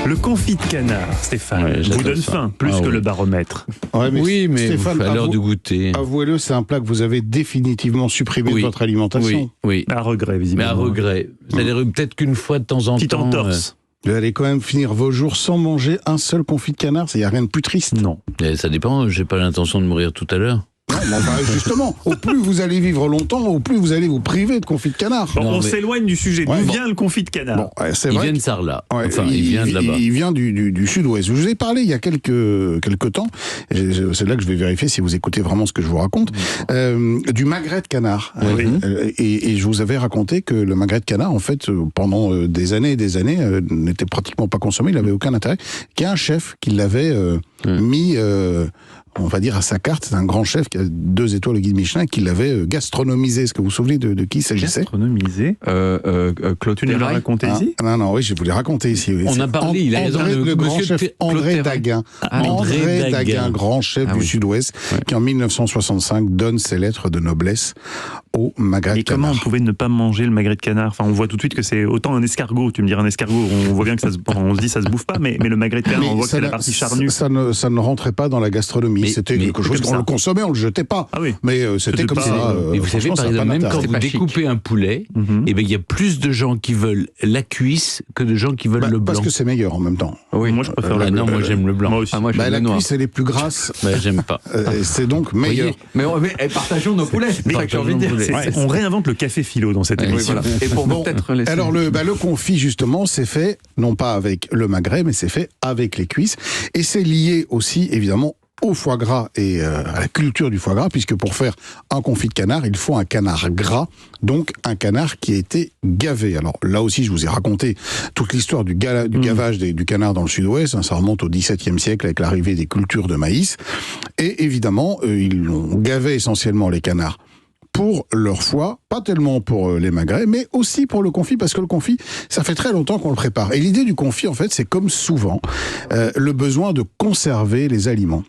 Le confit de canard, Stéphane, vous donne faim, plus que le baromètre. Ouais, mais Stéphane, à l'heure de goûter. Avouez-le, c'est un plat que vous avez définitivement supprimé de votre alimentation. Oui. À regret, visiblement. Mais à regret. C'est-à-dire peut-être qu'une fois de temps en Petite temps... entorse. Vous allez quand même finir vos jours sans manger un seul confit de canard, il n'y a rien de plus triste. Non. Ça dépend, j'ai pas l'intention de mourir tout à l'heure. Justement, au plus vous allez vivre longtemps, au plus vous allez vous priver de confit de canard. Bon, on s'éloigne du sujet. D'où vient le confit de canard? C'est Il vrai vient de Sarlat. Ouais, Enfin, il vient de là-bas. Il vient du sud-ouest. Je vous ai parlé il y a quelques temps, et c'est là que je vais vérifier si vous écoutez vraiment ce que je vous raconte, du magret de canard. Et je vous avais raconté que le magret de canard, en fait, pendant des années et des années, n'était pratiquement pas consommé, il n'avait aucun intérêt. Qu'il y a un chef qui l'avait mis... on va dire à sa carte, c'est un grand chef qui a 2 étoiles au guide Michelin qui l'avait gastronomisé. Est-ce que vous vous souvenez de qui il s'agissait? Gastronomisé Claude Tu nous l'as raconté ici? Non, oui, je vais vous les raconter ici. Oui. On a parlé, il a raison, le grand chef André Daguin. André Daguin, grand chef du Sud-Ouest, qui en 1965 donne ses lettres de noblesse au magret de canard. Mais comment on pouvait ne pas manger le magret de canard? Enfin, on voit tout de suite que c'est autant un escargot. Tu me dirais un escargot, on voit bien que on se dit ça se bouffe pas, mais le magret de canard, on voit que c'est la partie charnue. Ça ne rentrait pas dans la gastronomie. C'était quelque chose qu'on le consommait, on le jetait pas. Ah oui. Mais c'était comme ça. Mais vous savez, par exemple, même quand vous découpez un poulet, il y a plus de gens qui veulent la cuisse que de gens qui veulent le blanc. Parce que c'est meilleur en même temps. Oui, moi je préfère le blanc. Non, moi j'aime le blanc. Moi aussi. Moi, la cuisse, elle est plus grasse. J'aime pas. C'est donc meilleur. Mais partageons nos poulets. On réinvente le café philo dans cette émission. Et pour peut-être laisser... Alors le confit justement, c'est fait non pas avec le magret, mais c'est fait avec les cuisses, et c'est lié aussi évidemment au foie gras et à la culture du foie gras, puisque pour faire un confit de canard, il faut un canard gras, donc un canard qui a été gavé. Alors là aussi, je vous ai raconté toute l'histoire du gavage du canard dans le Sud-Ouest. Ça remonte au XVIIe siècle avec l'arrivée des cultures de maïs. Et évidemment, ils ont gavé essentiellement les canards pour leur foie, pas tellement pour les magrets, mais aussi pour le confit, parce que le confit, ça fait très longtemps qu'on le prépare. Et l'idée du confit, en fait, c'est comme souvent, le besoin de conserver les aliments.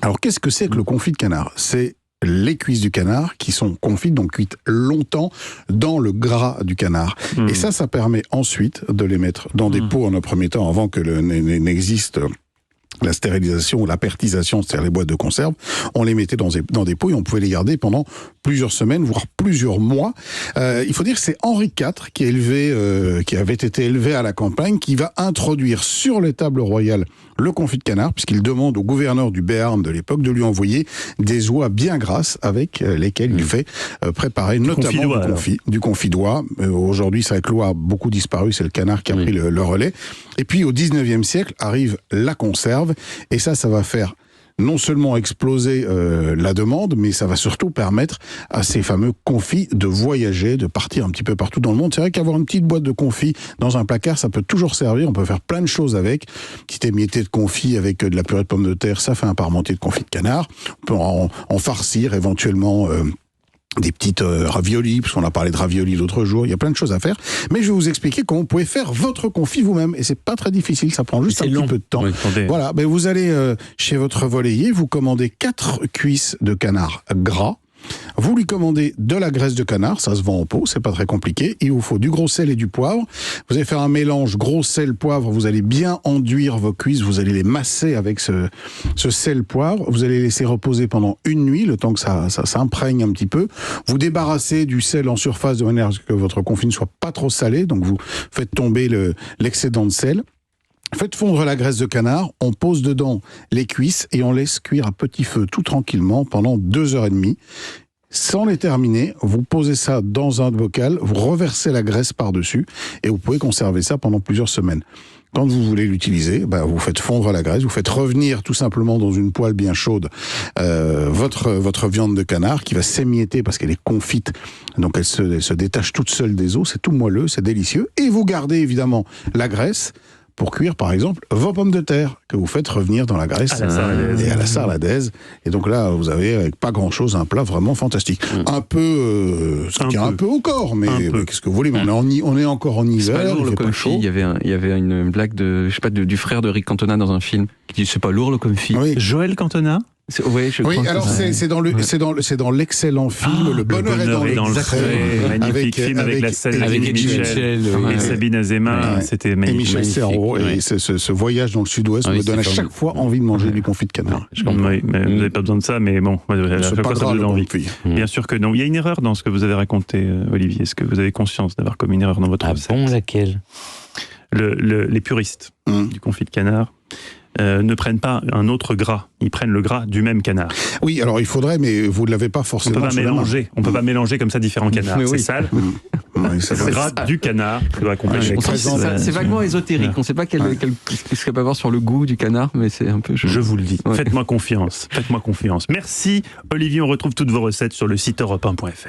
Alors, qu'est-ce que c'est que le confit de canard? C'est les cuisses du canard qui sont confites, donc cuites longtemps dans le gras du canard. Et ça permet ensuite de les mettre dans des pots en un premier temps, avant que n'existe la stérilisation ou la pertisation, c'est-à-dire les boîtes de conserve. On les mettait dans des pots et on pouvait les garder pendant plusieurs semaines, voire plusieurs mois. Il faut dire que c'est Henri IV qui avait été élevé à la campagne, qui va introduire sur les tables royales le confit de canard, puisqu'il demande au gouverneur du Béarn de l'époque de lui envoyer des oies bien grasses avec lesquelles il fait préparer notamment du confit d'oie. Aujourd'hui, c'est vrai que l'oie a beaucoup disparu, c'est le canard qui a pris le relais. Et puis au 19e siècle arrive la conserve, et ça va faire non seulement exploser la demande, mais ça va surtout permettre à ces fameux confits de voyager, de partir un petit peu partout dans le monde. C'est vrai qu'avoir une petite boîte de confits dans un placard, ça peut toujours servir, on peut faire plein de choses avec. Petit émietté de confit avec de la purée de pommes de terre, ça fait un parmentier de confit de canard. On peut en farcir éventuellement... des petites raviolis, parce qu'on a parlé de raviolis l'autre jour, il y a plein de choses à faire, mais je vais vous expliquer comment vous pouvez faire votre confit vous-même, et c'est pas très difficile, ça prend juste un petit peu de temps. Voilà, vous allez chez votre volailler, vous commandez 4 cuisses de canard gras, vous lui commandez de la graisse de canard, ça se vend en pot, c'est pas très compliqué, il vous faut du gros sel et du poivre, vous allez faire un mélange gros sel poivre, vous allez bien enduire vos cuisses, vous allez les masser avec ce sel poivre, vous allez laisser reposer pendant une nuit, le temps que ça s'imprègne un petit peu, vous débarrassez du sel en surface de manière à ce que votre confit ne soit pas trop salé, donc vous faites tomber l'excédent de sel. Faites fondre la graisse de canard, on pose dedans les cuisses et on laisse cuire à petit feu tout tranquillement pendant 2h30. Sans les terminer, vous posez ça dans un bocal, vous reversez la graisse par-dessus et vous pouvez conserver ça pendant plusieurs semaines. Quand vous voulez l'utiliser, vous faites fondre la graisse, vous faites revenir tout simplement dans une poêle bien chaude votre viande de canard qui va s'émietter parce qu'elle est confite, donc elle se détache toute seule des os, c'est tout moelleux, c'est délicieux. Et vous gardez évidemment la graisse pour cuire, par exemple, vos pommes de terre que vous faites revenir dans la graisse à la sarladaise. Et donc là, vous avez, avec pas grand-chose, un plat vraiment fantastique. Un peu, ce qui tient un peu au corps, mais qu'est-ce que vous voulez, mais on est encore en hiver, c'est pas lourd, il le fait pas chaud. Il y avait une blague du frère de Rick Cantona dans un film qui dit « c'est pas lourd le confit ». Joël Cantona Oui, alors c'est dans l'excellent film Le Bonheur est dans le trait, magnifique film avec la scène avec Eddie Mitchell et Sabine Azema, c'était magnifique. Et Michel Serrault, et ce voyage dans le sud-ouest me donne à chaque fois envie de manger du confit de canard. Oui, mais vous n'avez pas besoin de ça, mais bon, à chaque fois ça me donne envie. Bien sûr que non. Il y a une erreur dans ce que vous avez raconté, Olivier. Est-ce que vous avez conscience d'avoir commis une erreur dans votre recette? Bon, laquelle? Les puristes du confit de canard ne prennent pas un autre gras, ils prennent le gras du même canard. Oui, alors il faudrait, mais vous ne l'avez pas forcément. On peut pas mélanger comme ça différents canards, c'est sale. Le gras du canard doit accompagner. C'est vaguement ésotérique, on ne sait pas ce qu'il peut avoir sur le goût du canard, mais c'est un peu... Je vous le dis, faites-moi confiance. Merci Olivier, on retrouve toutes vos recettes sur le site europe1.fr.